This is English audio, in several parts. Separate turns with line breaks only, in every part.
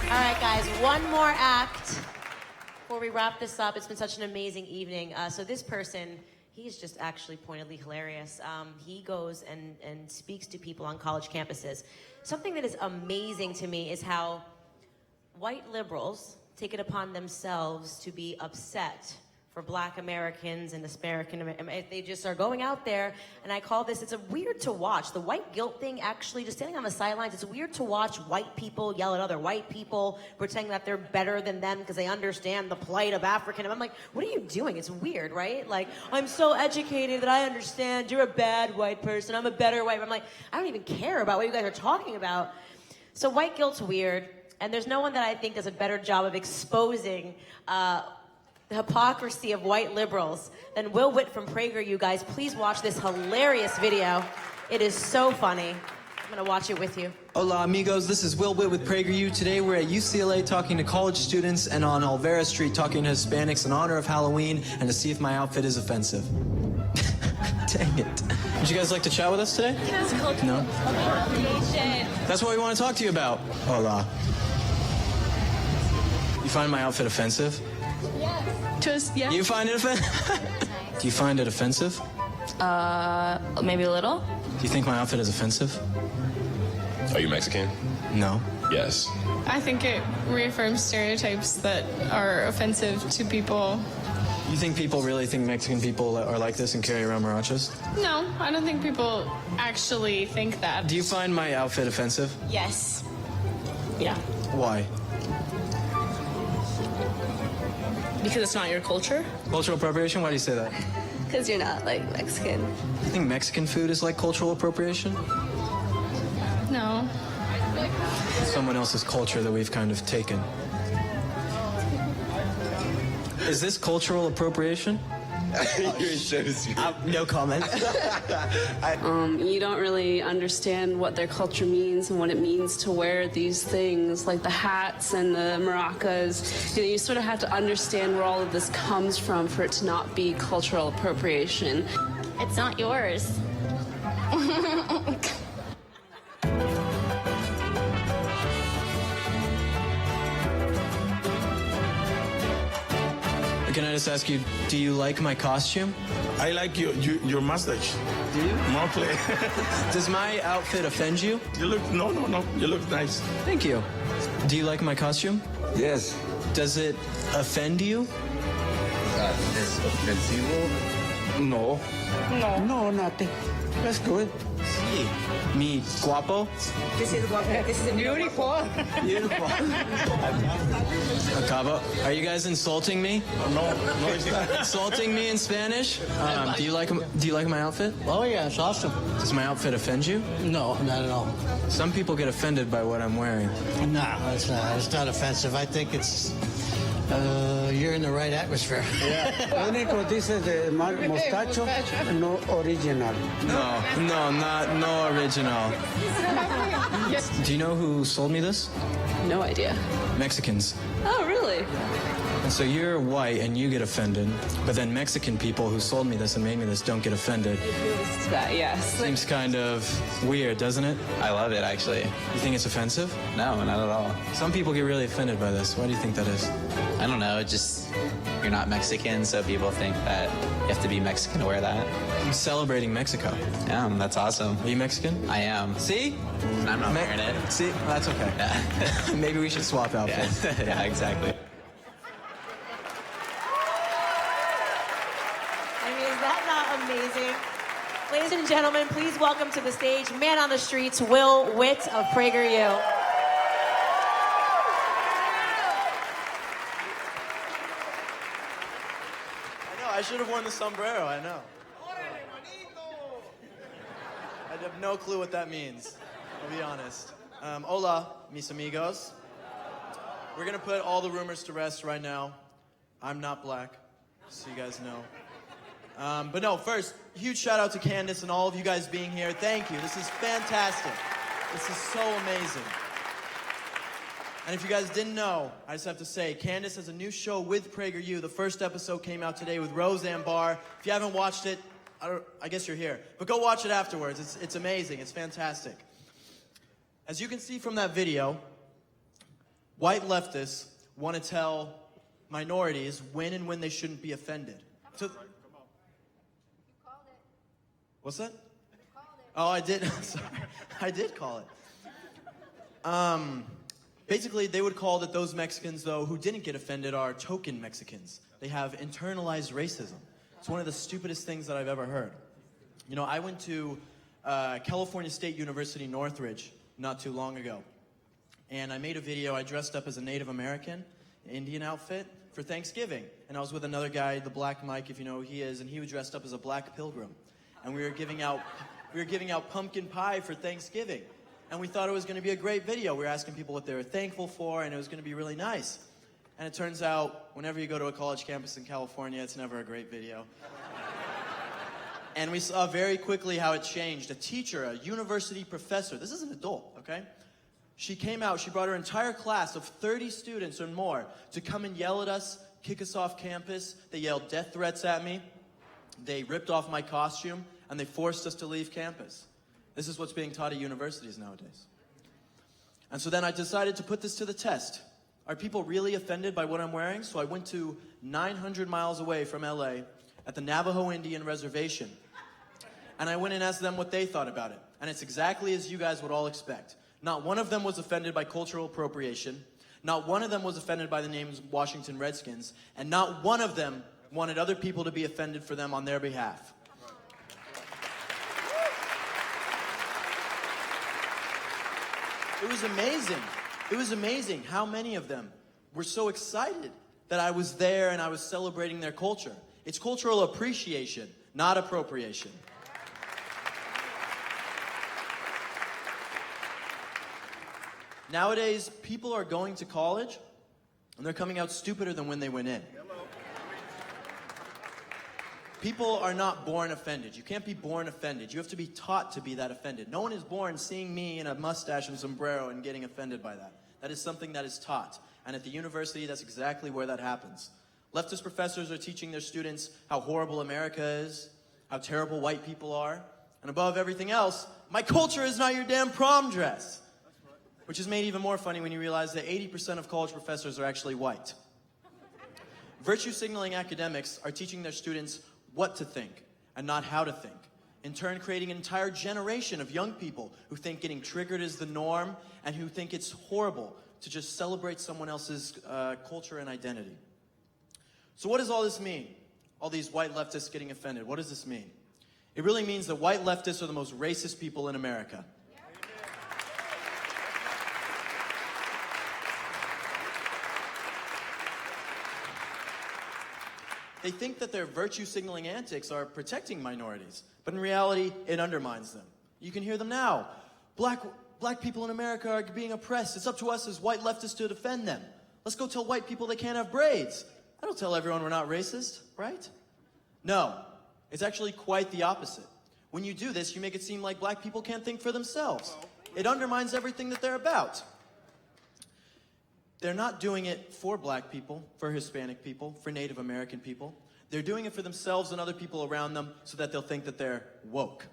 All right, guys, one more act before we wrap this up. It's been such an amazing evening. So this person, he's just actually pointedly hilarious. He goes and speaks to people on college campuses. Something that is amazing to me is how white liberals take it upon themselves to be upset for Black Americans and they just are going out there, and I call this, it's a weird to watch. The white guilt thing, actually, just standing on the sidelines, it's weird to watch white people yell at other white people, pretending that they're better than them because they understand the plight of African. I'm like, what are you doing? It's weird, right? Like, I'm so educated that I understand you're a bad white person, I'm a better white. I'm like, I don't even care about what you guys are talking about. So white guilt's weird, and there's no one that I think does a better job of exposing the hypocrisy of white liberals than Will Witt from PragerU. You guys, please watch this hilarious video. It is so funny. I'm gonna watch it with you.
Hola amigos, this is Will Witt with PragerU. Today we're at UCLA talking to college students and on Olvera Street talking to Hispanics in honor of Halloween and to see if my outfit is offensive. Dang it. Would you guys like to chat with us today? No? That's what we want to talk to you about. Hola. You find my outfit offensive?
Just, yeah.
You find it offensive? Do you find it offensive?
Maybe a little.
Do you think my outfit is offensive?
Are you Mexican?
No.
Yes.
I think it reaffirms stereotypes that are offensive to people.
You think people really think Mexican people are like this and carry around marachas?
No, I don't think people actually think that.
Do you find my outfit offensive?
Yes. Yeah.
Why?
Because it's not your culture?
Cultural appropriation? Why do you say that?
Because you're not, like, Mexican.
You think Mexican food is like cultural appropriation?
No.
Someone else's culture that we've kind of taken. Is this cultural appropriation? No comment.
You don't really understand what their culture means and what it means to wear these things, like the hats and the maracas. You know, you sort of have to understand where all of this comes from for it to not be cultural appropriation.
It's not yours.
Can I just ask you, do you like my costume?
I like your mustache.
Do you?
More play.
Does my outfit offend you?
You look, no. You look nice.
Thank you. Do you like my costume?
Yes.
Does it offend you?
Es ofensivo? No.
No.
No, nothing. That's good.
Sí. Mi guapo?
This is beautiful.
Beautiful. Acabo. Are you guys insulting me?
No, it's not.
Insulting me in Spanish? Do you like my outfit?
Oh yeah, it's awesome.
Does my outfit offend you?
No, not at all.
Some people get offended by what I'm wearing.
No, it's not. It's not offensive. I think it's you're in the right atmosphere.
Lo único dice de mostacho, no original.
No original. Do you know who sold me this?
No idea.
Mexicans.
Oh, really?
And so you're white and you get offended, but then Mexican people who sold me this and made me this don't get offended.
That, yes.
Seems kind of weird, doesn't it?
I love it, actually.
You think it's offensive?
No, not at all.
Some people get really offended by this. Why do you think that is?
I don't know, just you're not Mexican, so people think that you have to be Mexican to wear that.
I'm celebrating Mexico.
Yeah, that's awesome.
Are you Mexican?
I am.
See?
I'm not wearing it.
See? That's okay.
Yeah.
Maybe we should swap outfits.
Yeah, exactly.
Amazing. Ladies and gentlemen, please welcome to the stage, man on the streets, Will Witt of PragerU.
I know, I should have worn the sombrero, I know. I have no clue what that means, I'll be honest. Hola, mis amigos. We're gonna put all the rumors to rest right now. I'm not black, so you guys know. But no, first, huge shout out to Candace and all of you guys being here. Thank you. This is fantastic. This is so amazing. And if you guys didn't know, I just have to say, Candace has a new show with PragerU. The first episode came out today with Roseanne Barr. If you haven't watched it, I guess you're here. But go watch it afterwards. It's amazing. It's fantastic. As you can see from that video, White leftists want to tell minorities when and when they shouldn't be offended. So, what's that? Oh, I did. Sorry. I did call it. Basically, they would call that those Mexicans, though, who didn't get offended are token Mexicans. They have internalized racism. It's one of the stupidest things that I've ever heard. You know, I went to California State University, Northridge, not too long ago. And I made a video. I dressed up as a Native American, Indian outfit, for Thanksgiving. And I was with another guy, the Black Mike, if you know who he is, and he was dressed up as a black pilgrim. And we were giving out pumpkin pie for Thanksgiving. And we thought it was going to be a great video. We were asking people what they were thankful for, and it was going to be really nice. And it turns out, whenever you go to a college campus in California, it's never a great video. And we saw very quickly how it changed. A teacher, a university professor, this is an adult, okay? She came out, she brought her entire class of 30 students or more to come and yell at us, kick us off campus. They yelled death threats at me. They ripped off my costume, and they forced us to leave campus. This is what's being taught at universities nowadays. And so then I decided to put this to the test. Are people really offended by what I'm wearing? So I went to 900 miles away from LA at the Navajo Indian Reservation. And I went and asked them what they thought about it. And it's exactly as you guys would all expect. Not one of them was offended by cultural appropriation. Not one of them was offended by the names Washington Redskins. And not one of them wanted other people to be offended for them on their behalf. It was amazing. It was amazing how many of them were so excited that I was there and I was celebrating their culture. It's cultural appreciation, not appropriation. Nowadays, people are going to college and they're coming out stupider than when they went in. People are not born offended. You can't be born offended. You have to be taught to be that offended. No one is born seeing me in a mustache and sombrero and getting offended by that. That is something that is taught. And at the university, that's exactly where that happens. Leftist professors are teaching their students how horrible America is, how terrible white people are, and above everything else, my culture is not your damn prom dress. Which is made even more funny when you realize that 80% of college professors are actually white. Virtue signaling academics are teaching their students what to think and not how to think, in turn creating an entire generation of young people who think getting triggered is the norm and who think it's horrible to just celebrate someone else's culture and identity. So what does all this mean? All these white leftists getting offended, what does this mean? It really means that white leftists are the most racist people in America. They think that their virtue signaling antics are protecting minorities, but in reality, it undermines them. You can hear them now. Black people in America are being oppressed. It's up to us as white leftists to defend them. Let's go tell white people they can't have braids. I don't tell everyone we're not racist, right? No, it's actually quite the opposite. When you do this, you make it seem like black people can't think for themselves. It undermines everything that they're about. They're not doing it for black people, for Hispanic people, for Native American people. They're doing it for themselves and other people around them so that they'll think that they're woke.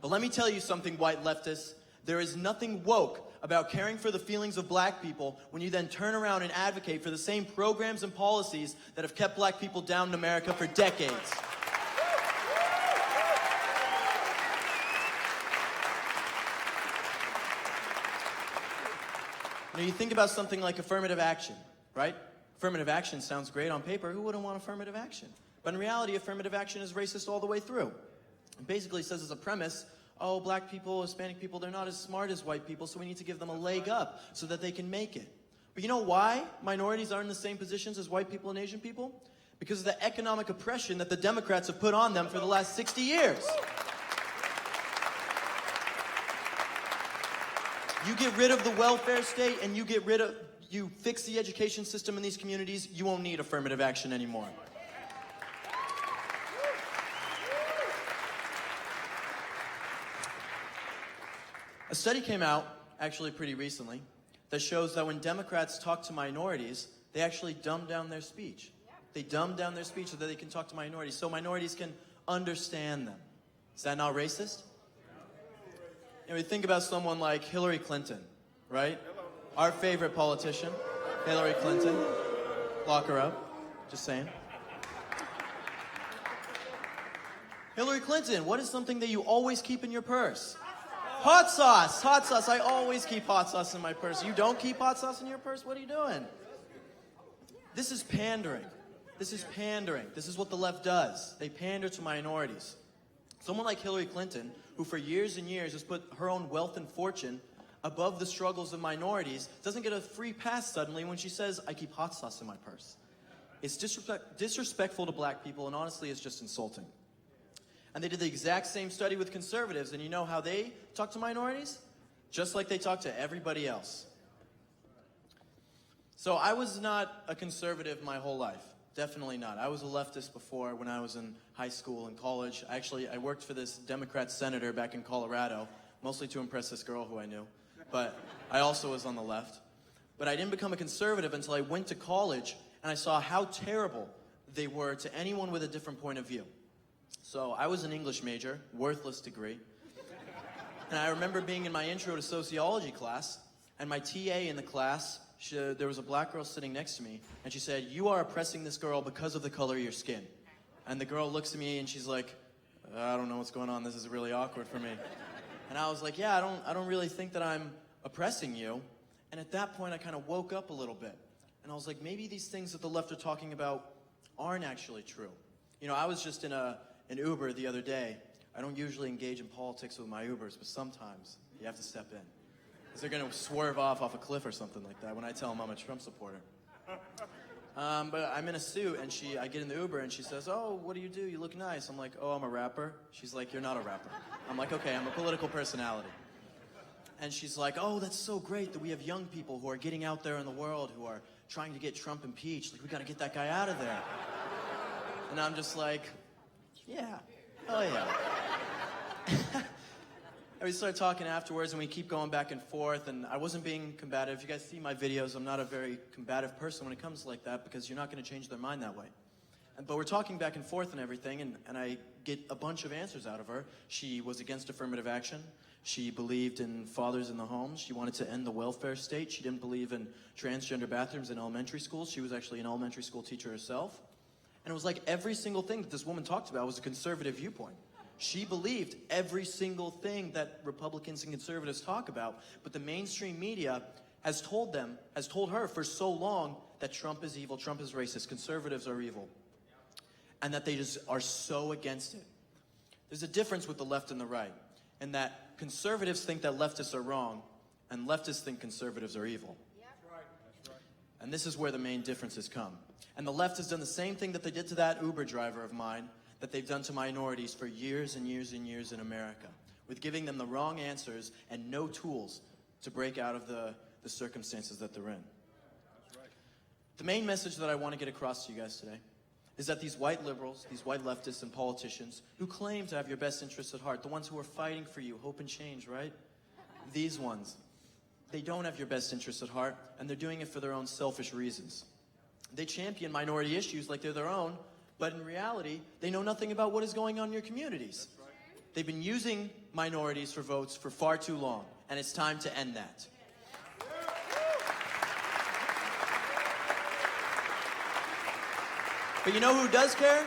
But let me tell you something, white leftists. There is nothing woke about caring for the feelings of black people when you then turn around and advocate for the same programs and policies that have kept black people down in America for decades. Now you think about something like affirmative action, right? Affirmative action sounds great on paper. Who wouldn't want affirmative action? But in reality, affirmative action is racist all the way through. It basically says as a premise, oh, black people, Hispanic people, they're not as smart as white people, so we need to give them a leg up so that they can make it. But you know why minorities aren't in the same positions as white people and Asian people? Because of the economic oppression that the Democrats have put on them for the last 60 years. You get rid of the welfare state and you fix the education system in these communities, you won't need affirmative action anymore. A study came out, actually pretty recently, that shows that when Democrats talk to minorities, they actually dumb down their speech. They dumb down their speech so that they can talk to minorities, so minorities can understand them. Is that not racist? You know, we think about someone like Hillary Clinton, right? Our favorite politician, Hillary Clinton. Lock her up. Just saying. Hillary Clinton, what is something that you always keep in your purse? Hot sauce. Hot sauce. I always keep hot sauce in my purse. You don't keep hot sauce in your purse? What are you doing? This is pandering. This is pandering. This is what the left does. They pander to minorities. Someone like Hillary Clinton, who for years and years has put her own wealth and fortune above the struggles of minorities, doesn't get a free pass suddenly when she says, I keep hot sauce in my purse. It's disrespectful to black people, and honestly, it's just insulting. And they did the exact same study with conservatives, and you know how they talk to minorities? Just like they talk to everybody else. So I was not a conservative my whole life. Definitely not. I was a leftist before when I was in high school and college. I worked for this Democrat senator back in Colorado, mostly to impress this girl who I knew. But I also was on the left. But I didn't become a conservative until I went to college and I saw how terrible they were to anyone with a different point of view. So I was an English major, worthless degree. And I remember being in my intro to sociology class, and my TA in the class, there was a black girl sitting next to me, and she said, you are oppressing this girl because of the color of your skin. And the girl looks at me and she's like, I don't know what's going on, this is really awkward for me. And I was like, yeah, I don't really think that I'm oppressing you. And at that point I kind of woke up a little bit. And I was like, maybe these things that the left are talking about aren't actually true. You know, I was just in an Uber the other day. I don't usually engage in politics with my Ubers, but sometimes you have to step in. Because they're going to swerve off a cliff or something like that when I tell them I'm a Trump supporter. But I'm in a suit, and I get in the Uber, and she says, oh, what do? You look nice. I'm like, oh, I'm a rapper. She's like, you're not a rapper. I'm like, okay, I'm a political personality. And she's like, oh, that's so great that we have young people who are getting out there in the world who are trying to get Trump impeached. Like, we got to get that guy out of there. And I'm just like, yeah, oh yeah. And we start talking afterwards, and we keep going back and forth, and I wasn't being combative. If you guys see my videos, I'm not a very combative person when it comes like that, because you're not going to change their mind that way. But we're talking back and forth and everything, and I get a bunch of answers out of her. She was against affirmative action. She believed in fathers in the home. She wanted to end the welfare state. She didn't believe in transgender bathrooms in elementary schools. She was actually an elementary school teacher herself. And it was like every single thing that this woman talked about was a conservative viewpoint. She believed every single thing that Republicans and conservatives talk about, but the mainstream media has told her for so long that Trump is evil, Trump is racist, conservatives are evil, and that they just are so against it. There's a difference with the left and the right, in that conservatives think that leftists are wrong, and leftists think conservatives are evil. And this is where the main differences come. And the left has done the same thing that they did to that Uber driver of mine, that they've done to minorities for years and years and years in America, with giving them the wrong answers and no tools to break out of the circumstances that they're in. The main message that I want to get across to you guys today is that these white liberals, these white leftists and politicians who claim to have your best interests at heart, the ones who are fighting for you, hope and change, right? These ones, they don't have your best interests at heart, and they're doing it for their own selfish reasons. They champion minority issues like they're their own, but in reality, they know nothing about what is going on in your communities. They've been using minorities for votes for far too long, and it's time to end that. But you know who does care?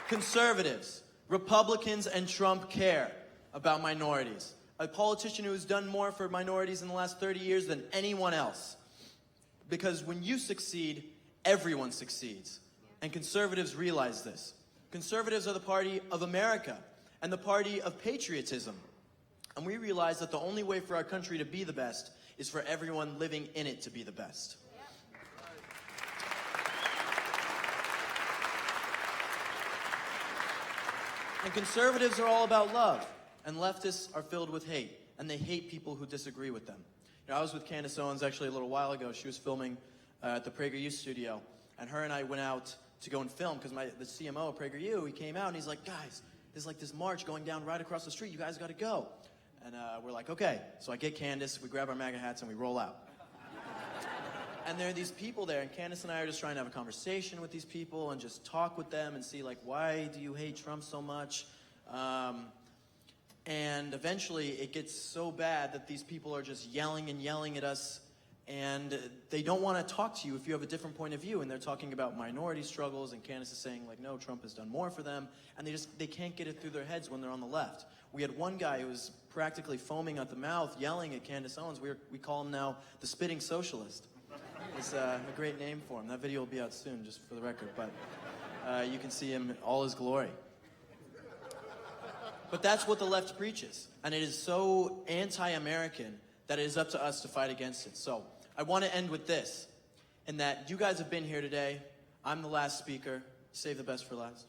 Conservatives, Republicans, and Trump care about minorities. A politician who has done more for minorities in the last 30 years than anyone else. Because when you succeed, everyone succeeds. And conservatives realize this. Conservatives are the party of America and the party of patriotism. And we realize that the only way for our country to be the best is for everyone living in it to be the best. And conservatives are all about love, and leftists are filled with hate, and they hate people who disagree with them. You know, I was with Candace Owens actually a little while ago. She was filming at the PragerU studio, and her and I went out to go and film because the CMO of PragerU, he came out and he's like, guys, there's like this march going down right across the street. You guys got to go. And we're like, okay. So I get Candace, we grab our MAGA hats, and we roll out. And there are these people there, and Candace and I are just trying to have a conversation with these people and just talk with them and see, like, why do you hate Trump so much? And eventually it gets so bad that these people are just yelling and yelling at us, and they don't want to talk to you if you have a different point of view, and they're talking about minority struggles, and Candace is saying, like, no, Trump has done more for them, and they can't get it through their heads when they're on the left. We had one guy who was practically foaming at the mouth, yelling at Candace Owens. We call him now the Spitting Socialist. It's a great name for him. That video will be out soon, just for the record, but you can see him in all his glory. But that's what the left preaches, and it is so anti-American that it is up to us to fight against it. So I want to end with this, in that you guys have been here today. I'm the last speaker. Save the best for last.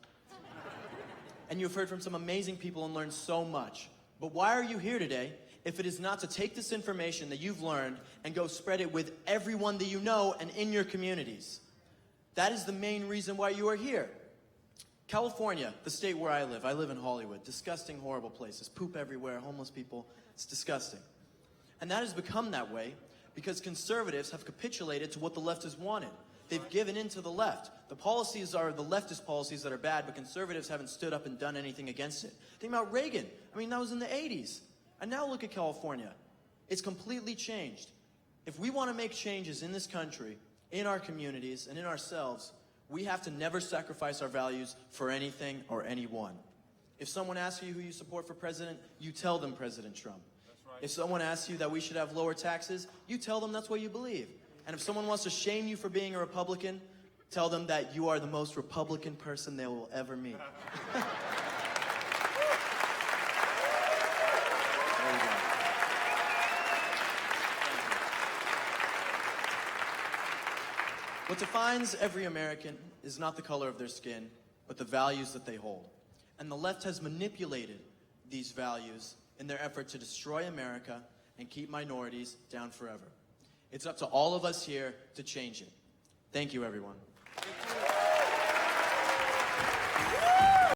And you've heard from some amazing people and learned so much. But why are you here today if it is not to take this information that you've learned and go spread it with everyone that you know and in your communities? That is the main reason why you are here. California, the state where I live in Hollywood. Disgusting, horrible places. Poop everywhere, homeless people. It's disgusting. And that has become that way because conservatives have capitulated to what the left has wanted. They've given in to the left. The policies are the leftist policies that are bad, but conservatives haven't stood up and done anything against it. Think about Reagan. I mean, that was in the 80s. And now look at California. It's completely changed. If we want to make changes in this country, in our communities, and in ourselves, we have to never sacrifice our values for anything or anyone. If someone asks you who you support for president, you tell them President Trump. That's right. If someone asks you that we should have lower taxes, you tell them that's what you believe. And if someone wants to shame you for being a Republican, tell them that you are the most Republican person they will ever meet. There you go. What defines every American is not the color of their skin, but the values that they hold. And the left has manipulated these values in their effort to destroy America and keep minorities down forever. It's up to all of us here to change it. Thank you, everyone.